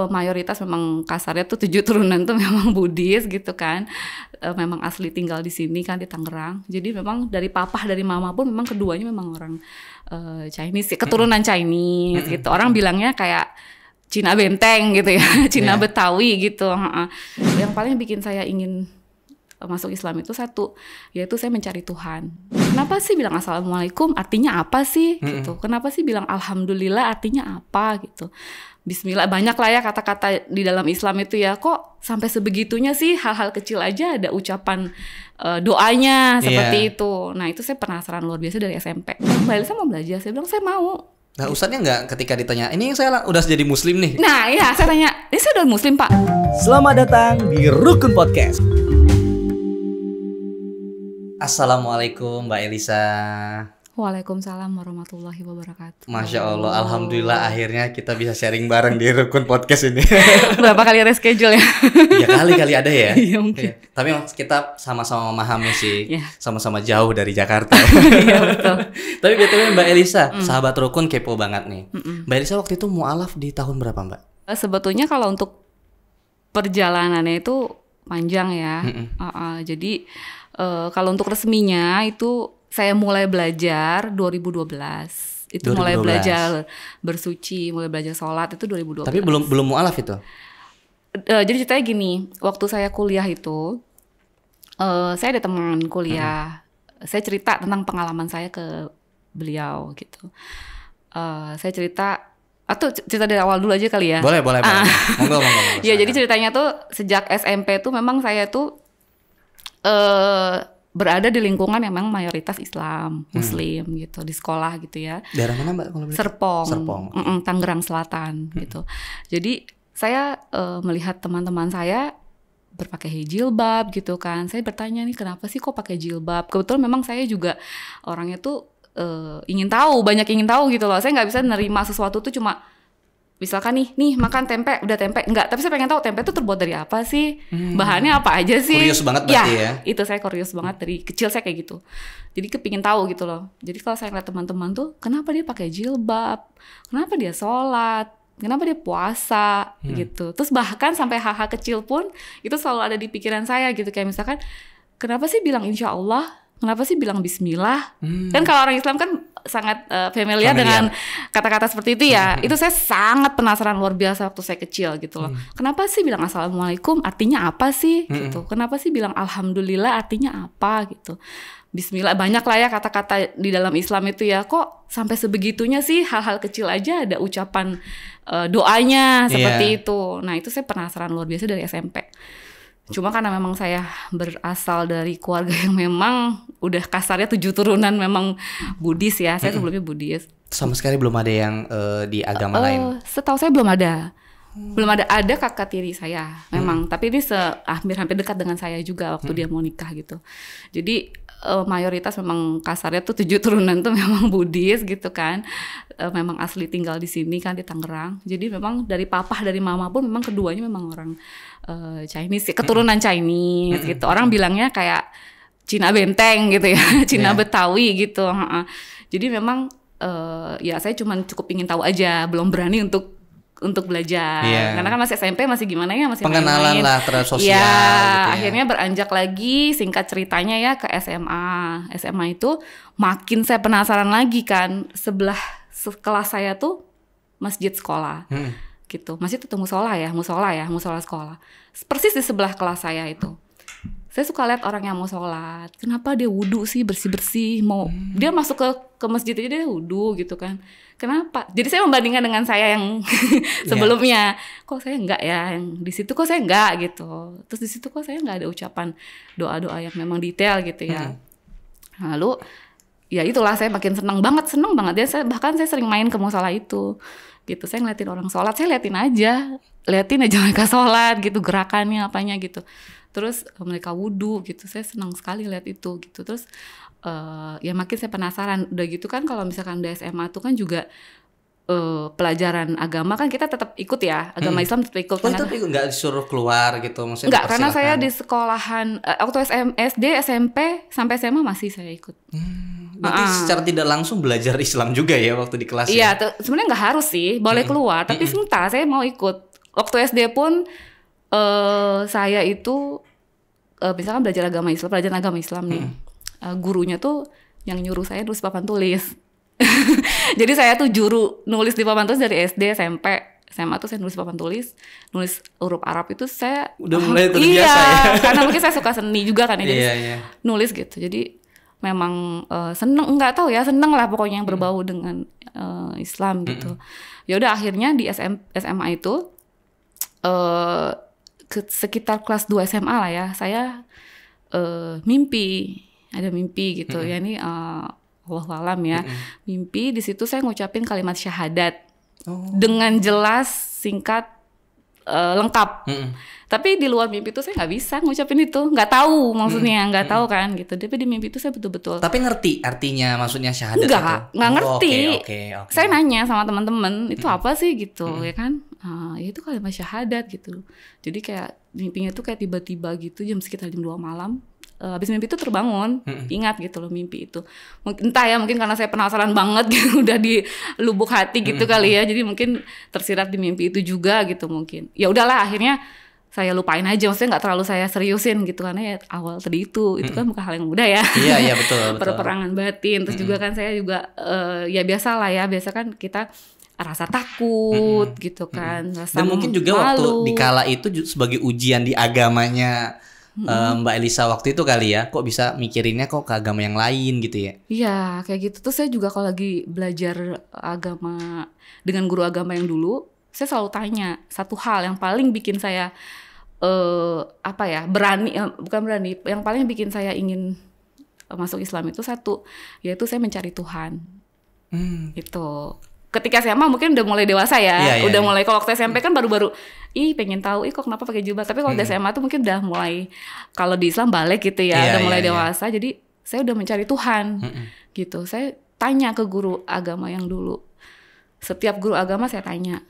mayoritas memang kasarnya tuh 7 turunan tuh memang Buddhis gitu kan. Memang asli tinggal di sini kan di Tangerang. Jadi memang dari papa dari mama pun memang keduanya memang orang Chinese, keturunan Chinese gitu. Orang bilangnya kayak Cina Benteng gitu ya, Cina Betawi gitu. Yang paling bikin saya ingin masuk Islam itu satu, yaitu saya mencari Tuhan. Kenapa sih bilang Assalamualaikum artinya apa sih gitu? Kenapa sih bilang Alhamdulillah artinya apa gitu? Bismillah, banyak lah ya kata-kata di dalam Islam itu ya. Kok sampai sebegitunya sih, hal-hal kecil aja ada ucapan doanya seperti itu. Nah itu saya penasaran luar biasa dari SMP. Mbak Elisa mau belajar, saya bilang saya mau. Nah ustadznya nggak ketika ditanya, ini saya udah jadi muslim nih? Nah iya, saya tanya, ini saya udah muslim pak. Selamat datang di Rukun Podcast. Assalamualaikum Mbak Elisa. Waalaikumsalam warahmatullahi wabarakatuh. Masya Allah, alhamdulillah akhirnya kita bisa sharing bareng di Rukun Podcast ini. Berapa kali reschedule ya? Ya kali-kali ada ya. Iya mungkin. Tapi kita sama-sama memahami sih, Yeah. sama-sama jauh dari Jakarta. Iya betul. Tapi BTW Mbak Elisa, sahabat Rukun kepo banget nih. Mbak Elisa waktu itu mualaf di tahun berapa Mbak? Sebetulnya kalau untuk perjalanannya itu panjang ya. Jadi kalau untuk resminya itu saya mulai belajar 2012. Itu 2012. Mulai belajar bersuci, mulai belajar sholat itu 2012. Tapi belum mualaf itu? Jadi ceritanya gini, waktu saya kuliah itu, saya ada teman kuliah. Saya cerita tentang pengalaman saya ke beliau gitu. Saya cerita, atau cerita dari awal dulu aja kali ya? Boleh. Monggo. Ya jadi ceritanya tuh sejak SMP tuh memang saya tuh berada di lingkungan yang memang mayoritas Islam, Muslim gitu, di sekolah gitu ya. Daerah mana Mbak? Kalau Serpong. Tangerang Selatan gitu. Jadi saya melihat teman-teman saya berpakai jilbab gitu kan. Saya bertanya nih kenapa sih kok pakai jilbab? Kebetulan memang saya juga orangnya tuh banyak ingin tahu gitu loh. Saya nggak bisa nerima sesuatu tuh cuma misalkan nih makan tempe, udah tempe, enggak. Tapi saya pengen tahu tempe itu terbuat dari apa sih? Bahannya apa aja sih? Kurius banget berarti ya? Itu saya kurius banget dari kecil saya kayak gitu. Jadi kepingin tahu gitu loh. Jadi kalau saya lihat teman-teman tuh, kenapa dia pakai jilbab? Kenapa dia sholat? Kenapa dia puasa? Gitu. Terus bahkan sampai hal-hal kecil pun itu selalu ada di pikiran saya gitu. Kayak misalkan, kenapa sih bilang insya Allah? Kenapa sih bilang bismillah? Kan kalau orang Islam kan sangat familiar dengan kata-kata seperti itu ya. Itu saya sangat penasaran luar biasa waktu saya kecil gitu loh. Kenapa sih bilang Assalamualaikum artinya apa sih gitu? Kenapa sih bilang Alhamdulillah artinya apa gitu? Bismillah, banyak lah ya kata-kata di dalam Islam itu ya. Kok sampai sebegitunya sih, hal-hal kecil aja ada ucapan doanya seperti itu. Nah itu saya penasaran luar biasa dari SMP. Cuma karena memang saya berasal dari keluarga yang memang udah kasarnya 7 turunan memang Buddhis ya. Saya sebelumnya Buddhis. Sama sekali belum ada yang di agama lain? Setahu saya belum ada. Belum ada kakak tiri saya memang. Tapi ini hampir dekat dengan saya juga waktu dia mau nikah gitu. Jadi mayoritas memang kasarnya tuh 7 turunan tuh memang Buddhis gitu kan. Memang asli tinggal di sini kan di Tangerang. Jadi memang dari papa dari mama pun memang keduanya memang orang Chinese, keturunan Chinese gitu. Orang bilangnya kayak Cina Benteng gitu ya, Cina Betawi gitu. Jadi memang ya saya cukup ingin tahu aja, belum berani untuk belajar. Karena kan masih SMP, masih gimana ya, masih pengenalan main-main lah terhadap sosial ya, gitu ya. Akhirnya beranjak lagi singkat ceritanya ya ke SMA. SMA itu makin saya penasaran lagi kan. Sebelah kelas saya tuh masjid sekolah. Gitu. Masjid itu musola sekolah. Persis di sebelah kelas saya itu. Saya suka lihat orang yang mau sholat. Kenapa dia wudhu sih, bersih-bersih, dia masuk ke masjid aja dia wudhu gitu kan. Kenapa? Jadi saya membandingkan dengan saya yang sebelumnya. Kok saya enggak ya, yang di situ kok saya enggak gitu. Terus di situ kok saya enggak ada ucapan doa-doa yang memang detail gitu ya. Lalu ya itulah saya makin seneng banget bahkan saya sering main ke musola itu. Gitu, saya ngeliatin orang sholat, saya liatin aja mereka sholat gitu, gerakannya apanya gitu. Terus mereka wudhu gitu, saya senang sekali lihat itu gitu. Terus ya makin saya penasaran. Udah gitu kan kalau misalkan di SMA tuh kan juga pelajaran agama kan kita tetap ikut ya, agama Islam tetap ikut. Tetap ikut, nggak disuruh keluar gitu maksudnya? Nggak, karena saya di sekolahan waktu SD, SMP sampai SMA masih saya ikut. Berarti secara tidak langsung belajar Islam juga ya waktu di kelas? Iya, sebenarnya nggak harus sih, boleh keluar. Tapi sebentar saya mau ikut Waktu SD pun saya itu misalkan belajar pelajaran agama Islam nih. Gurunya tuh yang nyuruh saya nulis papan tulis. Jadi saya tuh juru nulis di papan tulis dari SD, SMP, SMA tuh saya nulis papan tulis, nulis huruf Arab itu saya udah mulai terbiasa ya. Karena mungkin saya suka seni juga kan ya, jadi nulis gitu. Jadi memang seneng, nggak tahu ya, seneng lah pokoknya yang berbau dengan Islam gitu. Ya udah akhirnya di SMA itu sekitar kelas 2 SMA lah ya, saya ada mimpi gitu ya, ini Wallahualam ya, mimpi di situ saya ngucapin kalimat syahadat dengan jelas, singkat, lengkap. Tapi di luar mimpi itu saya nggak bisa ngucapin itu, nggak tahu maksudnya, nggak tahu kan gitu. Tapi di mimpi itu saya betul-betul. Tapi ngerti artinya maksudnya syahadat itu? Nggak ngerti. Okay. Saya nanya sama teman-teman itu apa sih gitu, ya kan? Ya itu kalimat syahadat gitu. Jadi kayak mimpinya tuh kayak tiba-tiba gitu sekitar jam 2 malam. Habis mimpi itu terbangun, ingat gitu loh mimpi itu. Entah ya, mungkin karena saya penasaran banget gitu, udah di lubuk hati gitu kali ya. Jadi mungkin tersirat di mimpi itu juga gitu mungkin. Ya udahlah akhirnya saya lupain aja, maksudnya nggak terlalu saya seriusin gitu, karena ya awal tadi itu kan bukan hal yang mudah ya. Iya betul. Perperangan batin, terus juga kan saya juga ya biasa lah ya, biasa kan kita rasa takut gitu kan, rasa dan mungkin juga malu. Waktu dikala itu sebagai ujian di agamanya Mbak Elisa waktu itu kali ya, kok bisa mikirinnya kok ke agama yang lain gitu ya? Iya kayak gitu. Terus saya juga kalau lagi belajar agama dengan guru agama yang dulu, saya selalu tanya satu hal yang paling bikin saya bukan berani, yang paling bikin saya ingin masuk Islam itu satu, yaitu saya mencari Tuhan. Itu ketika SMA mungkin udah mulai dewasa ya, mulai. Kalau waktu SMP kan baru-baru pengen tahu kok kenapa pakai jubah. Tapi kalau di SMA tuh mungkin udah mulai, kalau di Islam balik gitu ya, udah mulai dewasa. Jadi saya udah mencari Tuhan gitu. Saya tanya ke guru agama yang dulu. Setiap guru agama saya tanya,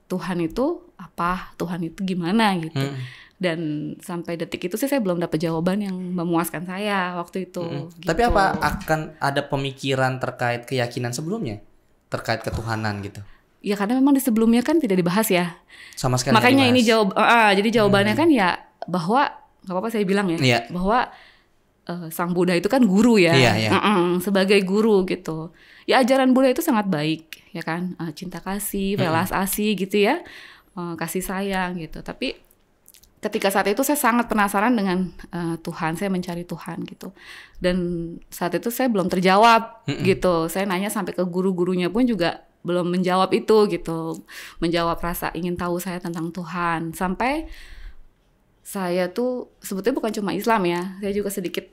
Tuhan itu apa? Tuhan itu gimana gitu. Dan sampai detik itu sih saya belum dapat jawaban yang memuaskan saya waktu itu. Gitu. Tapi apa akan ada pemikiran terkait keyakinan sebelumnya? Terkait ketuhanan gitu? Ya karena memang di sebelumnya kan tidak dibahas ya. Sama sekali. Makanya ini jadi jawabannya kan ya bahwa, gak apa-apa saya bilang ya, bahwa Sang Buddha itu kan guru ya, sebagai guru gitu. Ya ajaran Buddha itu sangat baik ya kan, cinta kasih, welas asih gitu ya, kasih sayang gitu. Tapi ketika saat itu saya sangat penasaran dengan Tuhan, saya mencari Tuhan gitu. Dan saat itu saya belum terjawab gitu. Saya nanya sampai ke guru-gurunya pun juga belum menjawab itu gitu. Menjawab rasa ingin tahu saya tentang Tuhan. Sampai saya tuh sebetulnya bukan cuma Islam ya, saya juga sedikit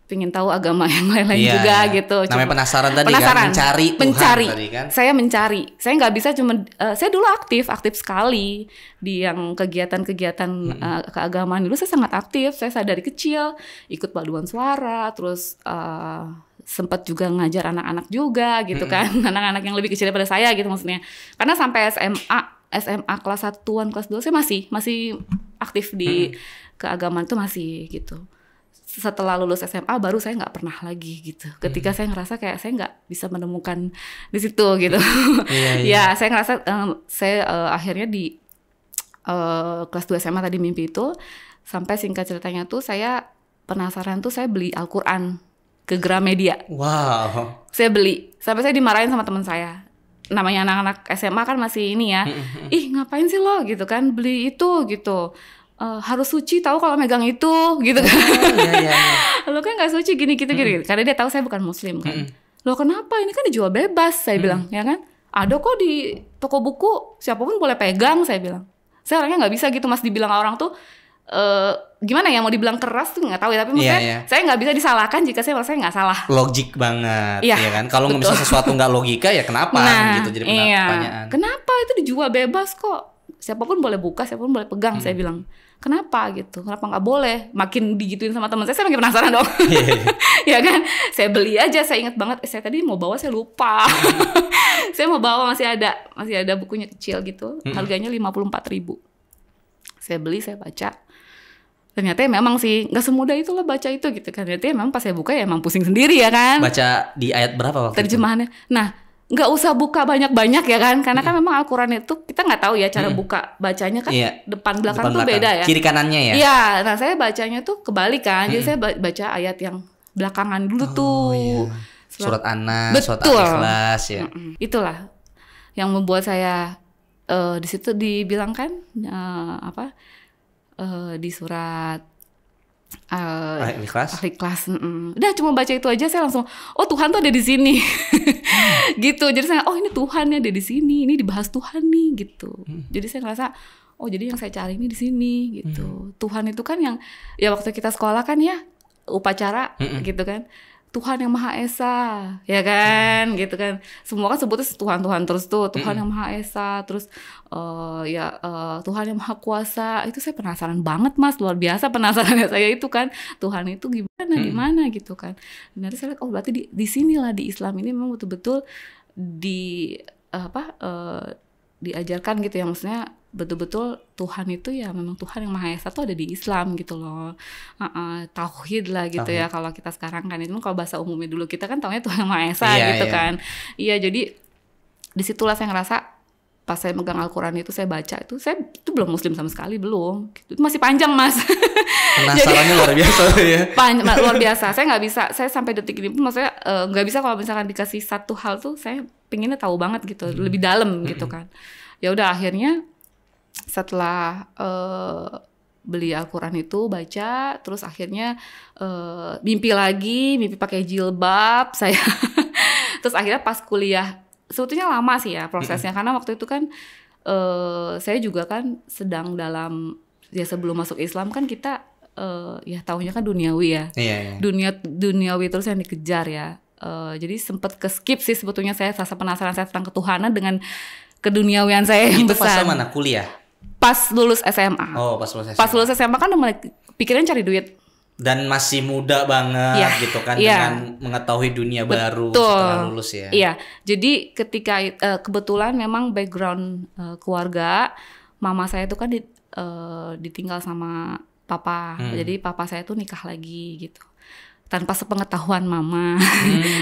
pengen tahu agama yang lain-lain juga gitu. Namanya penasaran tadi kan, mencari Tuhan tadi kan. Saya mencari. Saya nggak bisa cuma saya dulu aktif sekali di yang kegiatan-kegiatan keagamaan dulu. Saya sangat aktif. Saya dari kecil ikut paduan suara, terus sempat juga ngajar anak-anak juga gitu kan. Anak-anak yang lebih kecil daripada saya gitu maksudnya. Karena sampai SMA kelas 1-an, kelas 2 saya masih aktif di keagamaan tuh masih gitu. Setelah lulus SMA baru saya nggak pernah lagi gitu. Ketika saya ngerasa kayak saya nggak bisa menemukan di situ gitu. Ya saya ngerasa akhirnya di kelas 2 SMA tadi mimpi itu, sampai singkat ceritanya tuh saya penasaran tuh saya beli Al-Quran ke Gramedia. Wow. Saya beli, sampai saya dimarahin sama teman saya. Namanya anak-anak SMA kan masih ini ya, ngapain sih lo gitu kan beli itu gitu. Harus suci tahu kalau megang itu gitu kan. Lo kan nggak suci gini gitu. Karena dia tahu saya bukan muslim kan. Lo kenapa, ini kan dijual bebas saya bilang ya kan. Ada kok di toko buku, siapapun boleh pegang saya bilang. Saya orangnya nggak bisa gitu mas dibilang orang tuh gimana ya, mau dibilang keras tuh nggak tahu ya, tapi maksudnya saya nggak bisa disalahkan jika saya merasa nggak salah. Logik banget ya kan. Kalau misalnya sesuatu nggak logika ya kenapa gitu jadi pertanyaan. Kenapa itu dijual bebas kok, siapapun boleh buka, siapapun boleh pegang. Saya bilang kenapa gitu, kenapa nggak boleh? Makin digituin sama teman saya makin penasaran dong. Ya kan, saya beli aja. Saya ingat banget, saya tadi mau bawa saya lupa. Saya mau bawa masih ada bukunya kecil gitu, harganya 54.000. Saya beli, saya baca. Ternyata memang sih nggak semudah itu lah baca itu gitu kan. Ternyata memang pas saya buka ya emang pusing sendiri ya kan. Baca di ayat berapa waktu terjemahannya itu? Nah nggak usah buka banyak-banyak ya kan, karena kan memang Al-Quran itu kita nggak tahu ya cara buka bacanya kan, depan belakang tuh beda ya. Kiri kanannya ya. Iya, nah saya bacanya tuh kebalik kan, jadi saya baca ayat yang belakangan dulu tuh. Iya. Surat An-Nas, surat Al-Ikhlas ya. Itulah yang membuat saya di situ dibilang kan di surat Al-Ikhlas. Udah cuma baca itu aja saya langsung Tuhan tuh ada di sini. Gitu. Jadi saya ini Tuhannya ada di sini. Ini dibahas Tuhan nih gitu. Jadi saya ngerasa jadi yang saya cari ini di sini gitu. Tuhan itu kan yang ya waktu kita sekolah kan ya upacara gitu kan. Tuhan yang Maha Esa, ya kan, gitu kan. Semua kan sebutnya Tuhan terus tuh, Tuhan yang Maha Esa, terus Tuhan yang Maha Kuasa. Itu saya penasaran banget Mas, luar biasa penasarannya saya itu kan. Tuhan itu gimana gitu kan. Dan saya lihat berarti di sinilah di Islam ini memang betul-betul diajarkan gitu ya, maksudnya betul-betul Tuhan itu ya memang Tuhan yang Maha Esa tuh ada di Islam gitu loh. Tauhid lah gitu ya kalau kita sekarang kan, itu kalau bahasa umumnya dulu kita kan taunya Tuhan yang Maha Esa gitu kan. Iya, jadi disitulah saya ngerasa pas saya megang Al-Quran itu saya baca itu, saya itu belum muslim sama sekali, belum gitu. Itu masih panjang Mas. Penasarannya luar biasa ya. Luar biasa. Saya nggak bisa, saya sampai detik ini pun maksudnya nggak bisa kalau misalkan dikasih satu hal tuh saya pengennya tahu banget gitu, lebih dalam gitu kan. Ya udah akhirnya setelah beli Al-Quran itu baca, terus akhirnya mimpi pakai jilbab saya. Terus akhirnya pas kuliah, sebetulnya lama sih ya prosesnya, karena waktu itu kan saya juga kan sedang dalam ya sebelum masuk Islam kan kita ya taunya kan duniawi ya. Duniawi terus yang dikejar ya. Jadi sempat ke skip sih sebetulnya saya rasa penasaran saya tentang ketuhanan dengan keduniawian saya yang besar. Itu pas mana kuliah? Pas lulus SMA. Pas lulus SMA. Pas lulus SMA kan udah mulai pikiran cari duit. Dan masih muda banget gitu kan, dengan mengetahui dunia baru setelah lulus ya. Iya, jadi ketika kebetulan memang background keluarga mama saya itu kan ditinggal sama papa. Jadi papa saya tuh nikah lagi gitu. Tanpa sepengetahuan mama,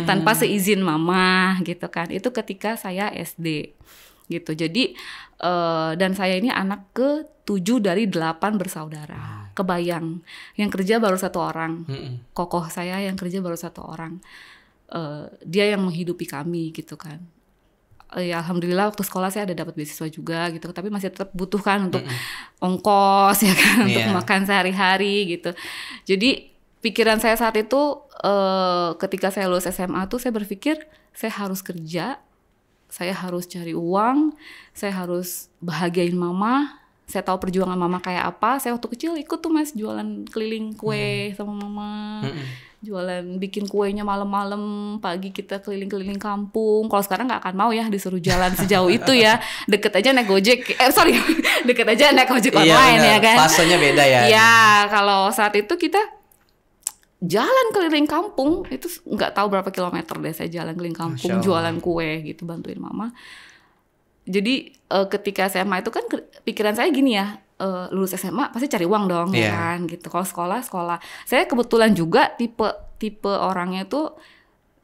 tanpa seizin mama gitu kan. Itu ketika saya SD gitu. Jadi dan saya ini anak ke-7 dari 8 bersaudara. Kebayang, yang kerja baru 1 orang. Kokoh saya yang kerja baru 1 orang. Dia yang menghidupi kami gitu kan. Ya alhamdulillah waktu sekolah saya ada dapat beasiswa juga gitu, tapi masih tetap butuhkan untuk ongkos ya kan, untuk makan sehari-hari gitu. Jadi pikiran saya saat itu ketika saya lulus SMA tuh saya berpikir saya harus kerja, saya harus cari uang, saya harus bahagiain mama. Saya tahu perjuangan mama kayak apa. Saya waktu kecil ikut tuh Mas jualan keliling kue sama mama. Jualan bikin kuenya malam-malam, pagi kita keliling-keliling kampung. Kalau sekarang nggak akan mau ya disuruh jalan sejauh itu ya. Deket aja naik Gojek. Deket aja naik ojek online ya kan. Fasenya beda ya. Iya, kalau saat itu kita jalan keliling kampung itu nggak tahu berapa kilometer deh saya jalan keliling kampung jualan kue gitu, bantuin mama. Jadi ketika SMA itu kan pikiran saya gini ya, lulus SMA pasti cari uang dong ya kan gitu. Kalau sekolah saya kebetulan juga tipe orangnya tuh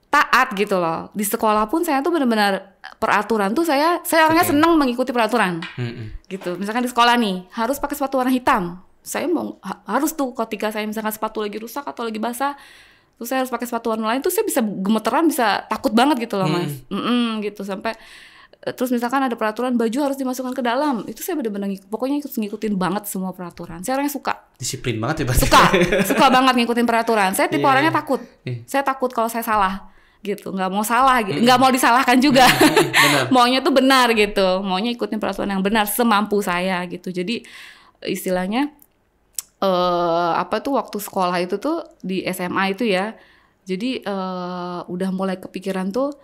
taat gitu loh. Di sekolah pun saya tuh benar-benar peraturan tuh saya orangnya seneng mengikuti peraturan gitu. Misalkan di sekolah nih harus pakai sepatu warna hitam, saya harus tuh ketika saya misalkan sepatu lagi rusak atau lagi basah, terus saya harus pakai sepatu warna lain, tuh saya bisa gemeteran, bisa takut banget gitu loh Mas. Gitu sampai terus misalkan ada peraturan baju harus dimasukkan ke dalam, itu saya benar-benar pokoknya ngikutin banget semua peraturan. Saya orangnya suka disiplin banget ya berarti. Suka banget ngikutin peraturan. Saya tipe orangnya takut. Saya takut kalau saya salah gitu, nggak mau salah gitu, nggak mau disalahkan juga. Maunya tuh benar gitu, maunya ikutin peraturan yang benar semampu saya gitu. Jadi istilahnya waktu sekolah itu tuh di SMA itu ya, jadi udah mulai kepikiran tuh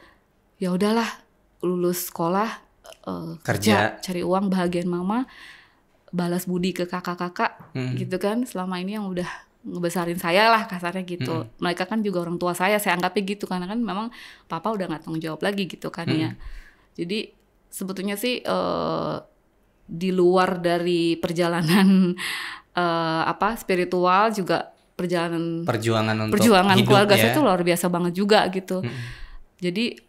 ya udahlah lulus sekolah, kerja, cari uang, bahagiain mama, balas budi ke kakak-kakak gitu kan, selama ini yang udah ngebesarin saya lah kasarnya gitu. Mereka kan juga orang tua saya anggapnya gitu, karena kan memang papa udah nggak tanggung jawab lagi gitu kan ya. Jadi sebetulnya sih di luar dari perjalanan spiritual juga perjuangan untuk hidup, keluarga ya. saya tuh luar biasa banget juga gitu. Jadi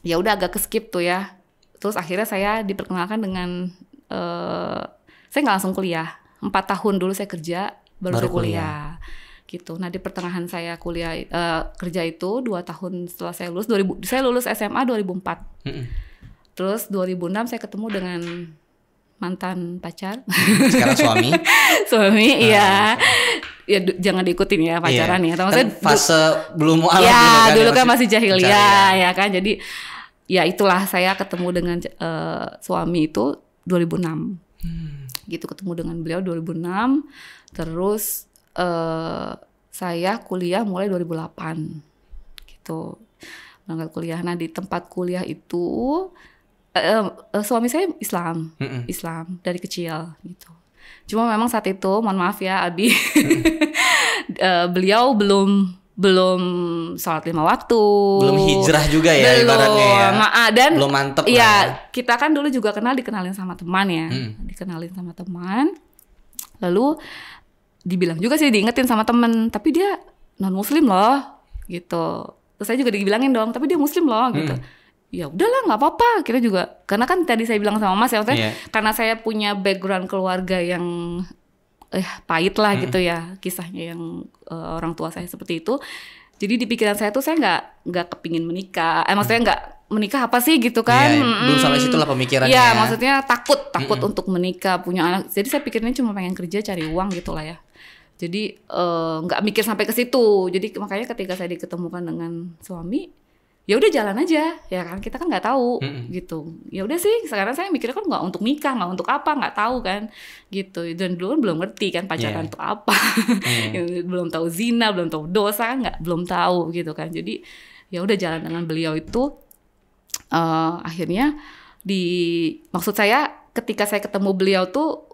ya udah agak keskip tuh ya. Terus akhirnya saya diperkenalkan dengan saya nggak langsung kuliah. 4 tahun dulu saya kerja, baru saya kuliah. Gitu. Nah di pertengahan saya kuliah kerja itu 2 tahun setelah saya lulus, saya lulus SMA 2004. Terus 2006 saya ketemu dengan mantan pacar. Sekarang suami. Suami, iya. Ya jangan diikutin ya pacaran ya. Kan fase belum mualaf ya, dulu kan masih jahiliyah ya kan. Jadi ya itulah saya ketemu dengan suami itu 2006. Gitu, ketemu dengan beliau 2006. Terus saya kuliah mulai 2008 gitu, berangkat kuliah. Nah di tempat kuliah itu suami saya Islam dari kecil gitu. Cuma memang saat itu, mohon maaf ya Abi, beliau belum sholat 5 waktu, belum hijrah juga ya, ibaratnya ya, dan belum mantep ya, ya. Kita kan dulu juga dikenalin sama teman ya, dikenalin sama teman, lalu dibilang juga sih, diingetin sama temen, tapi dia non muslim loh gitu. Terus saya juga dibilangin dong, tapi dia muslim loh gitu. Ya udahlah nggak apa-apa, kita juga, karena kan tadi saya bilang sama Mas ya, maksudnya karena saya punya background keluarga yang pahit lah gitu ya, kisahnya yang orang tua saya seperti itu. Jadi di pikiran saya tuh saya nggak kepingin menikah, maksudnya nggak menikah apa sih gitu kan. Belum sampai situ lah pemikirannya. Iya, maksudnya takut untuk menikah, punya anak. Jadi saya pikirnya cuma pengen kerja, cari uang gitu lah ya. Jadi nggak mikir sampai ke situ. Jadi makanya ketika saya diketemukan dengan suami, ya udah jalan aja ya kan, kita kan nggak tahu gitu. Ya udah sih, sekarang saya mikirnya kan nggak untuk nikah, nggak untuk apa, nggak tahu kan gitu. Dan dulu kan belum ngerti kan pacaran untuk apa. Belum tahu zina, belum tahu dosa kan, belum tahu gitu kan. Jadi ya udah jalan dengan beliau itu. Akhirnya maksud saya ketika saya ketemu beliau tuh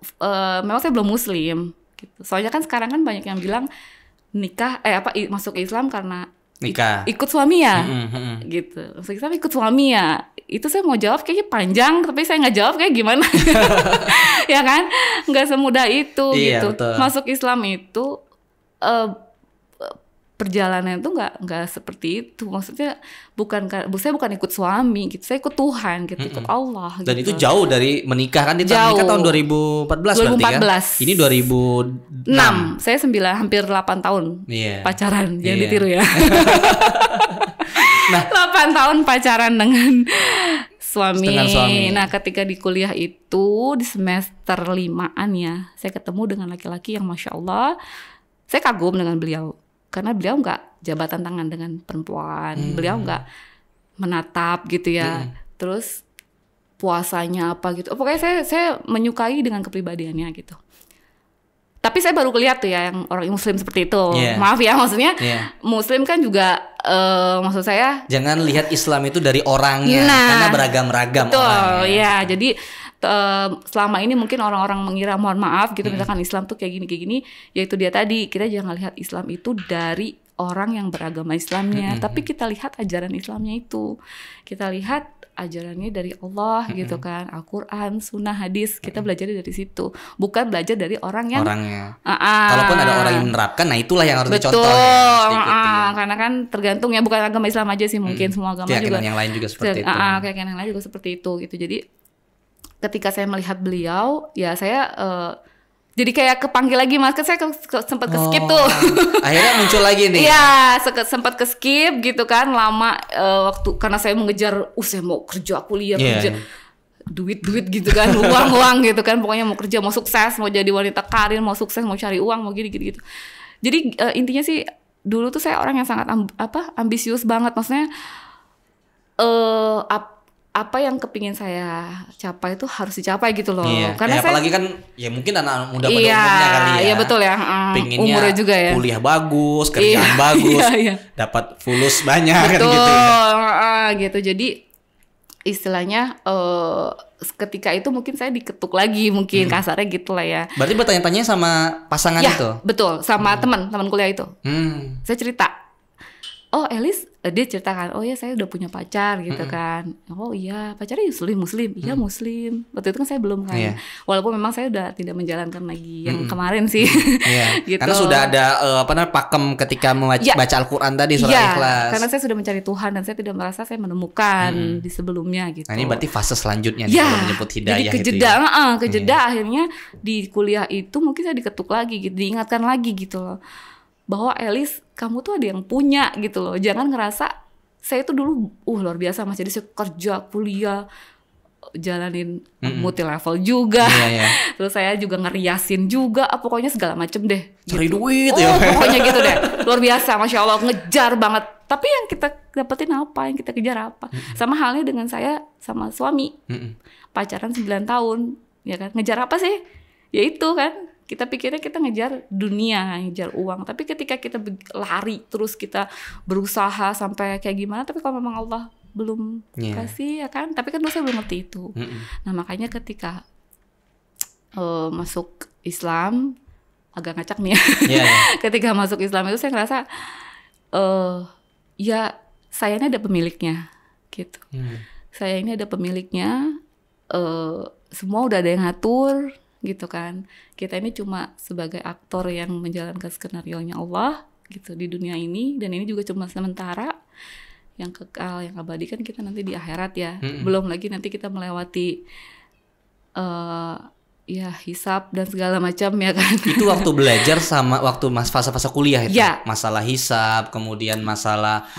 memang saya belum muslim gitu. Soalnya kan sekarang kan banyak yang bilang nikah masuk Islam karena nikah ikut suami ya, gitu. Masuk Islam ikut suami ya. Itu saya mau jawab kayaknya panjang, tapi saya nggak jawab kayak gimana, ya kan? Nggak semudah itu gitu. Betul. Masuk Islam itu perjalanan itu nggak seperti itu. Maksudnya saya bukan ikut suami gitu, saya ikut Tuhan gitu, ikut Allah. Dan gitu. itu jauh dari menikah kan? Kita menikah tahun 2014 berarti kan? Ini 2006. Saya hampir 8 tahun pacaran, jangan ditiru ya. 8 tahun pacaran dengan suami. Nah ketika di kuliah itu di semester 5-an ya, saya ketemu dengan laki-laki yang Masya Allah, saya kagum dengan beliau. Karena beliau nggak jabatan tangan dengan perempuan, beliau nggak menatap gitu ya. Terus puasanya apa gitu. Pokoknya saya menyukai dengan kepribadiannya gitu. Tapi saya baru lihat tuh ya yang orang Muslim seperti itu. Maaf ya, maksudnya Muslim kan juga maksud saya. Jangan lihat Islam itu dari orangnya, karena beragam-ragam orangnya. Ya, jadi selama ini mungkin orang-orang mengira, mohon maaf gitu, misalkan Islam tuh kayak gini, yaitu dia tadi, kita jangan lihat Islam itu dari orang yang beragama Islamnya, tapi kita lihat ajaran Islamnya itu, kita lihat ajarannya dari Allah gitu kan, Al-Quran, Sunnah, Hadis, kita belajar dari situ, bukan belajar dari orangnya. Kalaupun ada orang yang menerapkan, nah itulah yang harus dicontoh. Karena kan tergantung ya, bukan agama Islam aja sih, mungkin semua agama keyakinan juga. Yang lain juga seperti itu. Keyakinan yang lain juga seperti itu gitu. Jadi ketika saya melihat beliau, ya saya jadi kayak kepanggil lagi, Mas. Saya sempat ke-skip tuh. Akhirnya muncul lagi nih. Iya, sempat ke-skip gitu kan, lama waktu karena saya mengejar, saya mau kerja, kuliah, kerja. Duit gitu kan, uang gitu kan. Pokoknya mau kerja, mau sukses, mau jadi wanita karir, mau sukses, mau cari uang, mau gitu. Jadi intinya sih dulu tuh saya orang yang sangat ambisius banget. Maksudnya apa yang kepingin saya capai itu harus dicapai gitu loh. Karena apalagi kan ya mungkin anak muda pada umumnya kali ya. Iya betul ya. Pengennya umurnya juga ya. Kuliah bagus, kerjaan bagus, dapat fulus banyak gitu ya. Gitu. Jadi istilahnya ketika itu mungkin saya diketuk lagi, mungkin kasarnya gitu lah ya. Berarti bertanya-tanya sama pasangan itu? Betul, sama teman kuliah itu. Saya cerita, oh Elis dia ceritakan, oh ya saya udah punya pacar gitu kan. Oh iya, pacarnya muslim. Iya muslim. Waktu itu kan saya belum kan. Walaupun memang saya udah tidak menjalankan lagi yang kemarin sih. Gitu. Karena sudah ada pakem ketika baca Al-Quran tadi surah Ikhlas. Karena saya sudah mencari Tuhan dan saya tidak merasa saya menemukan di sebelumnya gitu. Nah ini berarti fase selanjutnya nih kalau menyebut hidayah. Jadi kejeda akhirnya di kuliah itu mungkin saya diketuk lagi gitu, diingatkan lagi gitu loh. Bahwa Elis, kamu tuh ada yang punya gitu loh. Jangan ngerasa saya tuh dulu luar biasa Mas. Jadi saya kerja, kuliah, jalanin multi level juga. Terus saya juga ngeriasin juga, pokoknya segala macem deh. Cari gitu. duit ya. Pokoknya gitu deh. Luar biasa, Masya Allah, ngejar banget. Tapi yang kita dapetin apa, yang kita kejar apa. Sama halnya dengan saya sama suami. Pacaran 9 tahun, ya kan. Ngejar apa sih? Ya itu kan. Kita pikirnya kita ngejar dunia, ngejar uang. Tapi ketika kita lari terus kita berusaha sampai kayak gimana. Tapi kalau memang Allah belum kasih ya kan. Tapi kan saya belum ngerti itu. Nah makanya ketika masuk Islam, agak ngacak nih ya. Ketika masuk Islam itu saya ngerasa ya saya ini ada pemiliknya gitu. Saya ini ada pemiliknya. Semua udah ada yang ngatur gitu kan. Kita ini cuma sebagai aktor yang menjalankan skenario-nya Allah gitu di dunia ini, dan ini juga cuma sementara. Yang kekal, yang abadi kan kita nanti di akhirat ya. Belum lagi nanti kita melewati ya hisab dan segala macam ya kan. Itu waktu belajar sama waktu fase-fase kuliah itu. Masalah hisab, kemudian masalah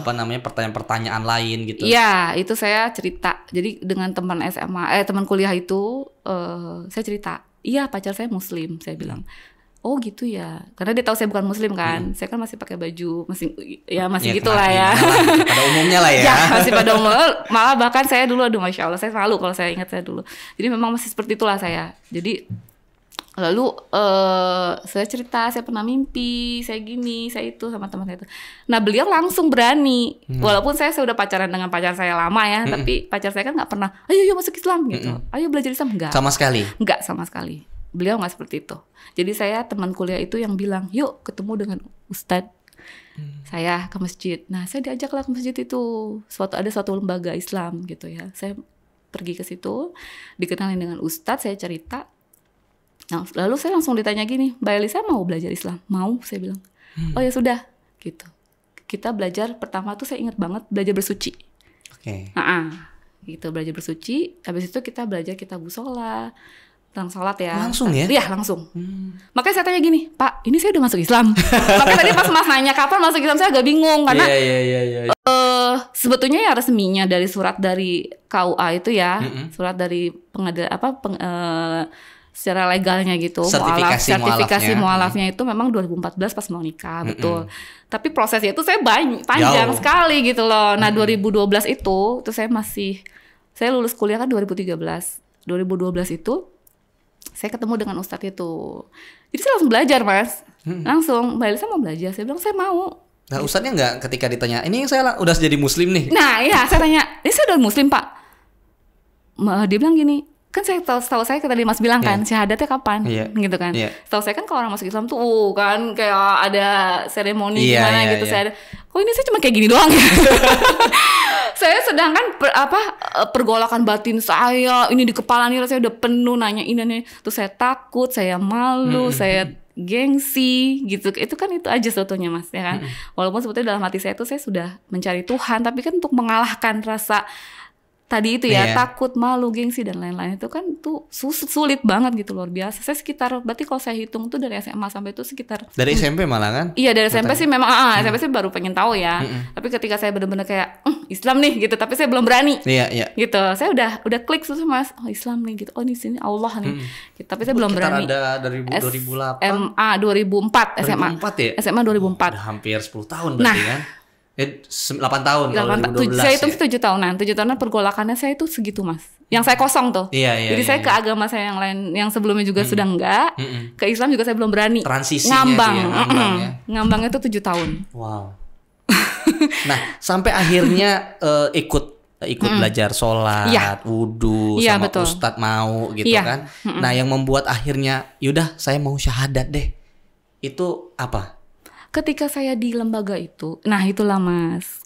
pertanyaan-pertanyaan lain gitu. Iya, itu saya cerita. Jadi dengan teman SMA, teman kuliah itu saya cerita. Iya, pacar saya muslim, saya bilang. Oh gitu ya, karena dia tahu saya bukan muslim kan. Saya kan masih pakai baju, masih gitulah ya. Pada umumnya lah ya. Ya masih pada umum. Malah bahkan saya dulu, aduh Masya Allah, saya selalu kalau saya ingat saya dulu. Jadi memang masih seperti itulah saya. Jadi lalu saya cerita, saya pernah mimpi, saya gini, saya itu sama teman saya itu. Nah beliau langsung berani, walaupun saya sudah pacaran dengan pacar saya lama ya, tapi pacar saya kan nggak pernah, ayo masuk Islam gitu, ayo belajar Islam, enggak. Sama sekali. Enggak sama sekali. Beliau nggak seperti itu. Jadi saya teman kuliah itu yang bilang, yuk ketemu dengan Ustadz saya ke masjid. Nah saya diajaklah ke masjid itu. Ada suatu lembaga Islam gitu ya. Saya pergi ke situ, dikenalin dengan Ustadz, saya cerita. Nah, lalu saya langsung ditanya gini, Mbak Elisa mau belajar Islam? Mau, saya bilang. Oh ya sudah, gitu. Kita belajar pertama tuh saya ingat banget belajar bersuci. Oke. Gitu belajar bersuci. Habis itu kita belajar kitab sholat. Tentang sholat ya. Langsung ya? Iya langsung. Makanya saya tanya gini, Pak, ini saya udah masuk Islam. Makanya tadi pas Mas nanya kapan masuk Islam, saya agak bingung karena sebetulnya ya resminya dari surat dari KUA itu ya, surat dari pengadilan secara legalnya gitu, sertifikasi mualafnya itu memang 2014 pas mau nikah, betul. Tapi prosesnya itu saya panjang sekali gitu loh. Nah 2012 itu saya lulus kuliah kan 2013. 2012 itu saya ketemu dengan Ustadz itu. Jadi saya langsung belajar Mas. Langsung, Mbak Elisa mau belajar? Saya bilang saya mau. Nah Ustadznya nggak ketika ditanya, ini saya udah jadi muslim nih? Nah iya, saya tanya, ini saya udah muslim Pak? Dia bilang gini, kan saya tahu saya tadi Mas bilang kan, syahadatnya kapan? Gitu kan. Tahu saya kan kalau orang masuk Islam tuh kan kayak ada seremoni gimana gitu. Saya kok ini saya cuma kayak gini doang ya? Saya sedangkan pergolakan batin saya ini di kepala nih saya udah penuh nanya ini. Terus saya takut, saya malu, saya gengsi gitu. Itu aja sebetulnya Mas ya kan. Walaupun sebetulnya dalam hati saya itu saya sudah mencari Tuhan, tapi kan untuk mengalahkan rasa tadi itu ya, takut, malu, gengsi dan lain-lain itu kan tuh sulit banget gitu, luar biasa. Saya berarti kalau saya hitung tuh dari SMA sampai itu sekitar dari SMP malah kan? Iya dari SMP sih memang SMP sih baru pengen tahu ya. Tapi ketika saya benar-benar kayak Islam nih gitu, tapi saya belum berani. Gitu. Saya udah klik terus Mas, oh Islam nih gitu. Oh di sini Allah nih. Gitu. Tapi saya belum berani. Ada dari 2008. SMA 2004 SMA. 2004 ya? SMA 2004. Udah hampir 10 tahun berarti kan? 8 tahun kalau 2012 saya hitung 7 tahunan. 7 tahunan pergolakannya saya itu segitu Mas. Yang saya kosong tuh. Jadi saya ke agama saya yang lain, yang sebelumnya juga sudah enggak. Ke Islam juga saya belum berani. Transisinya ngambang itu 7 tahun. Wow. Nah sampai akhirnya ikut belajar sholat, wudhu, sama betul. Ustadz mau gitu kan. Nah yang membuat akhirnya yaudah saya mau syahadat deh. Itu apa? ketika saya di lembaga itu, nah itulah Mas.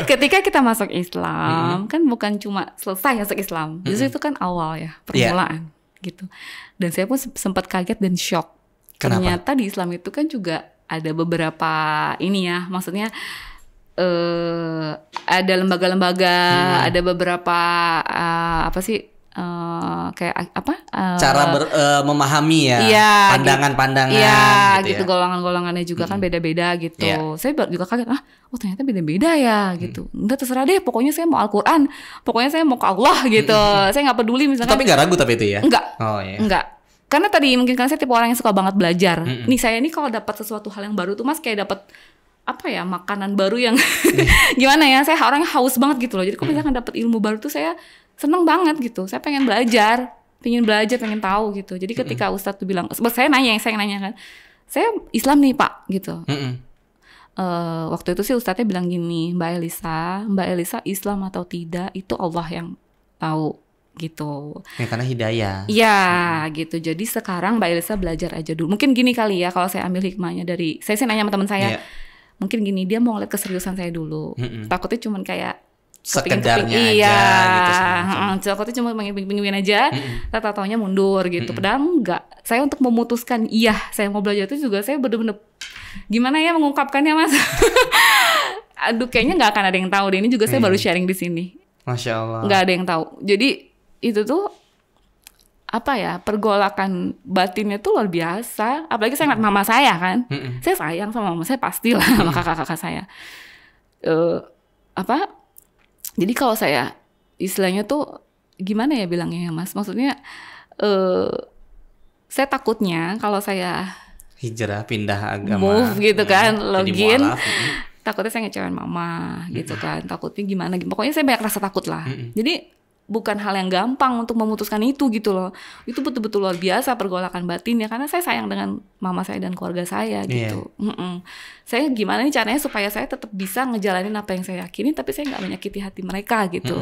Ketika kita masuk Islam, kan bukan cuma selesai masuk Islam. Justru itu kan awal ya, permulaan gitu. Dan saya pun sempat kaget dan shock. Kenapa? Ternyata di Islam itu kan juga ada beberapa ini ya, maksudnya ada lembaga-lembaga, ada beberapa apa sih? Kayak apa? Cara memahami ya, pandangan-pandangan gitu ya. Golongan-golongannya juga kan beda-beda gitu. Saya juga kaget, oh ternyata beda-beda ya gitu. Enggak, terserah deh, pokoknya saya mau Al-Quran, pokoknya saya mau ke Allah gitu. Saya nggak peduli misalkan. Tapi nggak ragu tapi itu ya? Enggak, oh, iya. enggak. Karena tadi mungkin kan saya tipe orang yang suka banget belajar. Nih saya ini kalau dapat sesuatu hal yang baru tuh Mas kayak dapat apa ya, makanan baru yang gimana ya, saya orangnya haus banget gitu loh. Jadi kalau misalkan dapat ilmu baru tuh saya seneng banget gitu. Saya pengen belajar, pengen tahu gitu. Jadi ketika Ustadz tuh bilang, saya nanya kan, saya Islam nih Pak gitu. Waktu itu sih Ustadznya bilang gini, Mbak Elisa Islam atau tidak itu Allah yang tahu gitu. Ya karena hidayah. Iya gitu. Jadi sekarang Mbak Elisa belajar aja dulu. Mungkin gini kali ya, kalau saya ambil hikmahnya dari, saya sih nanya sama teman saya, mungkin gini, dia mau ngeliat keseriusan saya dulu. Takutnya cuman kayak sekedarnya aja gitu. Takutnya cuma pengen aja, taunya mundur gitu. Padahal enggak. Saya untuk memutuskan iya, saya mau belajar itu juga saya bener-bener gimana ya mengungkapkannya Mas. Aduh, kayaknya nggak akan ada yang tahu deh. Ini juga saya baru sharing di sini. Masya Allah. Nggak ada yang tahu. Jadi itu tuh apa ya, pergolakan batinnya tuh luar biasa. Apalagi saya ngeliat mama saya kan. Saya sayang sama mama saya pastilah, sama kakak-kakak saya. Jadi kalau saya istilahnya tuh gimana ya bilangnya ya Mas, maksudnya saya takutnya kalau saya hijrah, pindah agama, move gitu kan, login, takutnya saya ngecewain mama gitu kan, takutnya gimana, pokoknya saya banyak rasa takut lah. Jadi bukan hal yang gampang untuk memutuskan itu gitu loh. Itu betul-betul luar biasa pergolakan batin ya, karena saya sayang dengan mama saya dan keluarga saya gitu. Saya gimana nih caranya supaya saya tetap bisa ngejalanin apa yang saya yakini, tapi saya nggak menyakiti hati mereka gitu.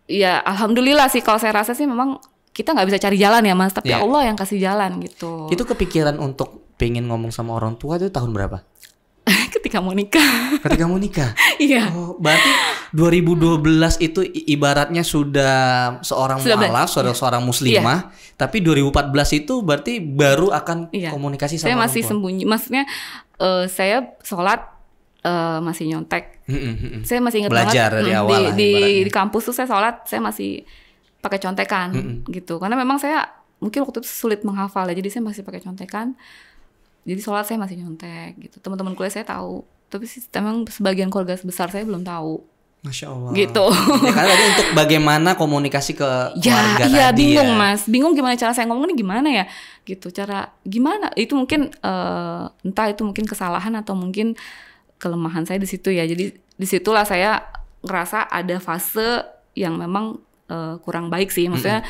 Ya alhamdulillah sih, kalau saya rasa sih memang kita nggak bisa cari jalan ya Mas, tapi Allah yang kasih jalan gitu. Itu kepikiran untuk pengen ngomong sama orang tua itu tahun berapa? Ketika mau nikah. Ketika mau nikah? Iya. Oh, berarti 2012 itu ibaratnya sudah seorang mualaf, seorang muslimah. Tapi 2014 itu berarti baru akan komunikasi sama orang tua. Saya masih sembunyi. Maksudnya saya sholat masih nyontek. Saya masih ingat belajar banget. Dari awal di kampus tuh saya sholat, saya masih pakai contekan gitu. Karena memang saya mungkin waktu itu sulit menghafal ya. Jadi saya masih pakai contekan. Jadi sholat saya masih nyontek gitu. Teman-teman kuliah saya tahu, tapi memang sebagian keluarga besar saya belum tahu. Masya Allah. Gitu. Ya, karena tadi untuk bagaimana komunikasi ke keluarga tadi ya. Iya bingung Mas, bingung gimana cara saya ngomong ini gimana ya, gitu. Cara gimana? Itu mungkin entah itu mungkin kesalahan atau mungkin kelemahan saya di situ ya. Jadi disitulah saya ngerasa ada fase yang memang kurang baik sih, maksudnya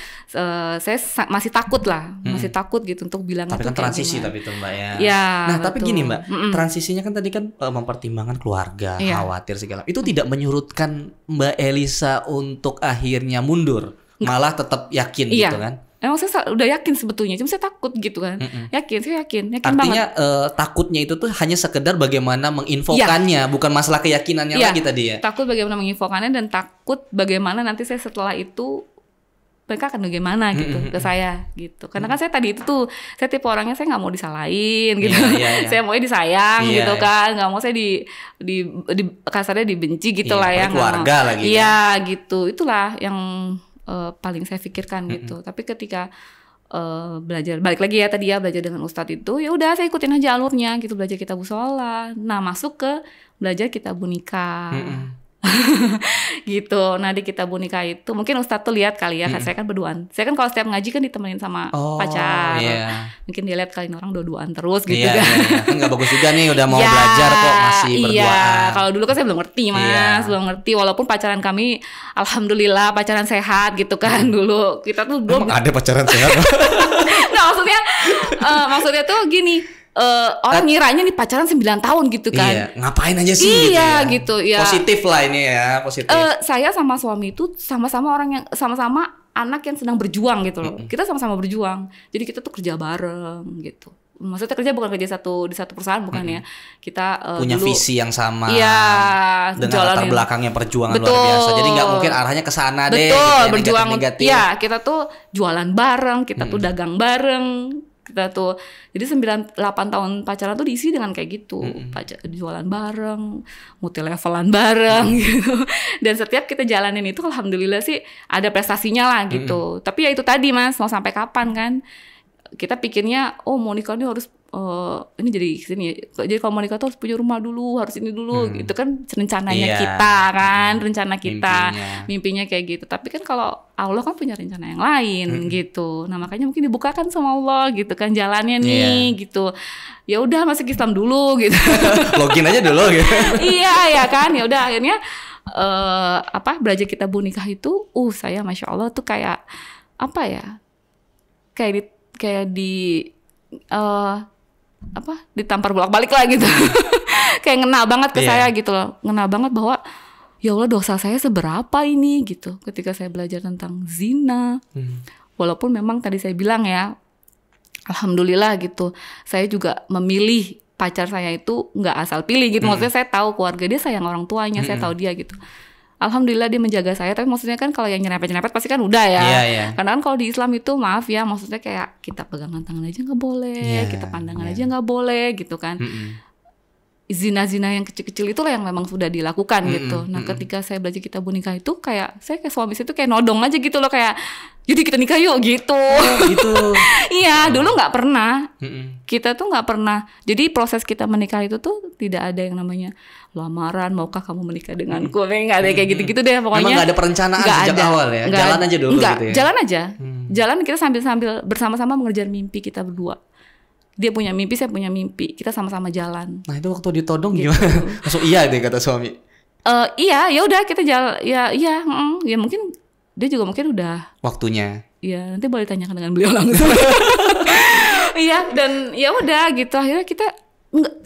saya masih takut lah, masih takut gitu untuk bilang. Tapi kan transisi tapi itu Mbak ya. Nah betul. Tapi gini Mbak, transisinya kan tadi kan mempertimbangkan keluarga, khawatir segala. Itu tidak menyurutkan Mbak Elisa untuk akhirnya mundur, malah tetap yakin gitu kan? Emang saya udah yakin sebetulnya, cuma saya takut gitu kan. Saya yakin artinya banget. Takutnya itu tuh hanya sekedar bagaimana menginfokannya, bukan masalah keyakinannya lagi tadi ya. Takut bagaimana menginfokannya dan takut bagaimana nanti saya setelah itu mereka akan bagaimana gitu ke saya gitu. Karena kan saya tadi itu tuh, saya tipe orangnya saya nggak mau disalahin gitu. Saya maunya disayang gitu kan, nggak mau saya di kasarnya dibenci gitu lah ya. Keluarga lagi. Iya gitu, itulah yang paling saya pikirkan gitu. Tapi ketika belajar balik lagi ya tadi ya, belajar dengan Ustadz itu ya udah saya ikutin aja alurnya gitu, belajar kitabu sholat. Nah masuk ke belajar kitabu nikah. Gitu. Nah di kitabu nikah itu mungkin Ustadz tuh lihat kali ya, saya kan berduaan. Saya kan kalau setiap ngaji kan ditemenin sama pacar. Mungkin dia lihat kali orang dua-duaan terus gitu kan. Kan gak bagus juga nih, udah mau belajar kok masih berduaan. Kalau dulu kan saya belum ngerti Mas, belum ngerti. Walaupun pacaran kami alhamdulillah pacaran sehat gitu kan dulu. Kita tuh emang ada pacaran sehat? Nah maksudnya tuh gini. Orang ngiranya nih pacaran 9 tahun gitu kan. Iya, ngapain aja sih gitu ya. Positif lah ini ya, positif. Saya sama suami itu sama-sama orang yang sama-sama anak yang sedang berjuang gitu loh. Kita sama-sama berjuang. Jadi kita tuh kerja bareng gitu. Maksudnya kerja bukan kerja di satu perusahaan, bukan ya. Kita punya dulu, visi yang sama. Iya, dengan latar belakangnya perjuangan luar biasa. Jadi nggak mungkin arahnya ke sana deh. Betul, gitu, berjuang. negatif. Iya, kita tuh jualan bareng, kita tuh dagang bareng. Kita tuh jadi 8 tahun pacaran tuh diisi dengan kayak gitu. Jualan bareng, multi-levelan bareng gitu. Dan setiap kita jalanin itu alhamdulillah sih ada prestasinya lah gitu. Tapi ya itu tadi Mas, mau sampai kapan kan? Kita pikirnya mau nikah ini harus ini jadi sini ya. Jadi kalau mau nikah tuh harus punya rumah dulu, harus ini dulu. Itu kan rencananya kita kan, rencana kita, mimpinya kayak gitu. Tapi kan kalau Allah kan punya rencana yang lain gitu. Nah, makanya mungkin dibukakan sama Allah gitu kan jalannya nih gitu. Ya udah masuk Islam dulu gitu. Login aja dulu gitu. Iya ya kan. Ya udah akhirnya belajar Kitabun Nikah itu saya Masya Allah tuh kayak apa ya? Kayak ditampar bolak-balik lah gitu. Kayak ngena banget ke saya gitu loh. Ngena banget bahwa ya Allah dosa saya seberapa ini gitu. Ketika saya belajar tentang zina. Walaupun memang tadi saya bilang ya, alhamdulillah gitu. Saya juga memilih pacar saya itu nggak asal pilih gitu. Maksudnya saya tahu keluarga dia sayang orang tuanya, saya tahu dia gitu. Alhamdulillah dia menjaga saya, tapi maksudnya kan kalau yang nyerempet-nyerempet pasti kan udah ya. Karena kan kalau di Islam itu maaf ya, maksudnya kayak kita pegangan tangan aja nggak boleh, kita pandangan aja nggak boleh gitu kan. Zina-zina yang kecil-kecil itulah yang memang sudah dilakukan gitu. Nah ketika saya belajar Kitabun Nikah itu kayak saya kayak suami saya itu kayak nodong aja gitu loh, kayak jadi kita nikah yuk gitu. Gitu. Iya dulu nggak pernah. Kita tuh nggak pernah. Jadi proses kita menikah itu tuh tidak ada yang namanya lamaran, maukah kamu menikah denganku? Nggak ada kayak gitu-gitu deh pokoknya. Memang nggak ada perencanaan sejak awal ya. Jalan aja dulu gitu ya. Jalan aja. Jalan kita sambil bersama-sama mengejar mimpi kita berdua. Dia punya mimpi, saya punya mimpi. Kita sama-sama jalan. Nah itu waktu ditodong gitu. Gimana? Langsung iya deh kata suami. Iya, ya udah kita jalan. Ya mungkin dia juga mungkin udah waktunya. Iya, nanti boleh tanyakan dengan beliau langsung. Iya, dan ya udah gitu. Akhirnya kita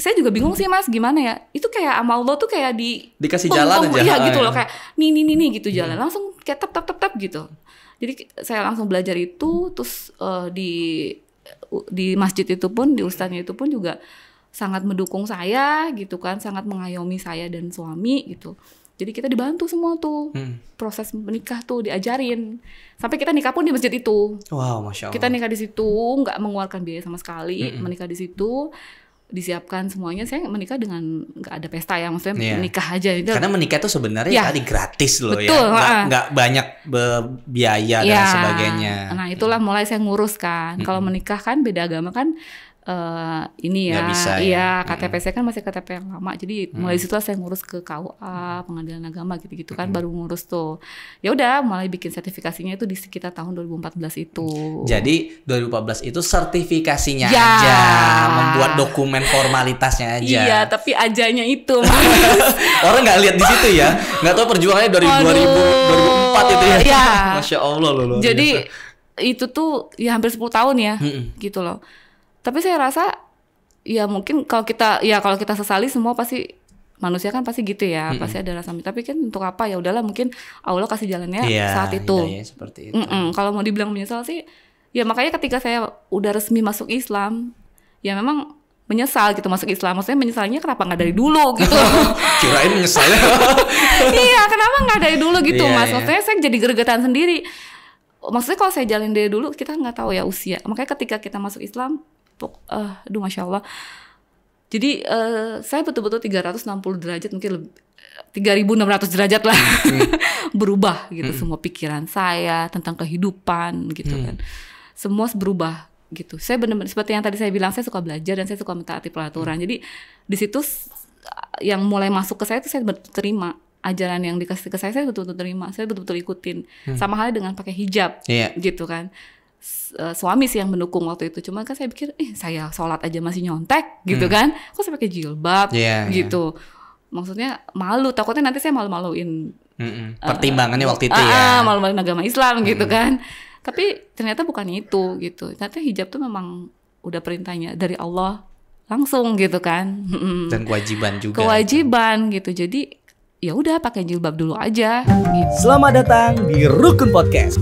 saya juga bingung sih Mas, gimana ya? Itu kayak sama Allah tuh kayak dikasih jalan aja. Iya gitu loh, kayak nih gitu jalan. Langsung kayak tap gitu. Jadi saya langsung belajar itu, terus di masjid itu pun, di ustadznya itu pun juga sangat mendukung saya gitu kan, sangat mengayomi saya dan suami gitu. Jadi kita dibantu semua tuh proses menikah tuh diajarin, sampai kita nikah pun di masjid itu. Wow, Masya Allah. Kita nikah di situ, nggak mengeluarkan biaya sama sekali, menikah di situ. Disiapkan semuanya. Saya menikah dengan nggak ada pesta ya, maksudnya menikah aja itu. Karena menikah itu sebenarnya tadi gratis loh. Betul, ya, nggak banyak biaya dan sebagainya. Nah itulah mulai saya ngurus kan. Kalau menikah kan beda agama kan. Ini ya, bisa, iya KTP saya kan masih KTP yang lama, jadi mulai situlah saya ngurus ke KUA, pengadilan agama gitu-gitu kan, baru ngurus tuh. Ya udah mulai bikin sertifikasinya itu di sekitar tahun 2014 itu. Jadi 2014 itu sertifikasinya aja, membuat dokumen formalitasnya aja. Iya, tapi ajanya itu. Orang nggak lihat di situ ya, nggak tahu perjuangannya dari 2004 itu ya. Iya. Masya Allah loh. Jadi itu tuh ya hampir 10 tahun ya, gitu loh. Tapi saya rasa ya mungkin kalau kita sesali semua pasti manusia kan pasti gitu ya, pasti ada rasa. Tapi kan untuk apa, ya udahlah mungkin Allah kasih jalannya saat itu. Seperti itu. Kalau mau dibilang menyesal sih, ya makanya ketika saya udah resmi masuk Islam, ya memang menyesal gitu masuk Islam. Maksudnya menyesalnya kenapa nggak dari dulu gitu. Kirain menyesalnya. Iya, kenapa nggak dari dulu gitu Mas? Maksudnya saya jadi gregetan sendiri. Maksudnya kalau saya jalin dari dulu kita nggak tahu ya usia. Makanya ketika kita masuk Islam, aduh Masya Allah. Jadi saya betul-betul 360 derajat, mungkin 3.600 derajat lah berubah gitu. Semua pikiran saya tentang kehidupan gitu kan, semua berubah gitu. Saya benar-benar seperti yang tadi saya bilang, saya suka belajar dan saya suka mentaati peraturan. Jadi di situ yang mulai masuk ke saya itu saya betul-betul terima ajaran yang dikasih ke saya betul-betul terima, saya betul-betul ikutin. Sama halnya dengan pakai hijab gitu kan. Suami sih yang mendukung waktu itu, cuma kan saya pikir saya sholat aja masih nyontek gitu kan, kok saya pakai jilbab gitu. Maksudnya malu, takutnya nanti saya malu-maluin pertimbangannya waktu itu ya, malu-maluin agama Islam gitu kan. Tapi ternyata bukan itu gitu. Ternyata hijab tuh memang udah perintahnya dari Allah langsung gitu kan. Dan kewajiban juga. Kewajiban gitu. Jadi ya udah pakai jilbab dulu aja gitu. Selamat datang di Rukun Podcast.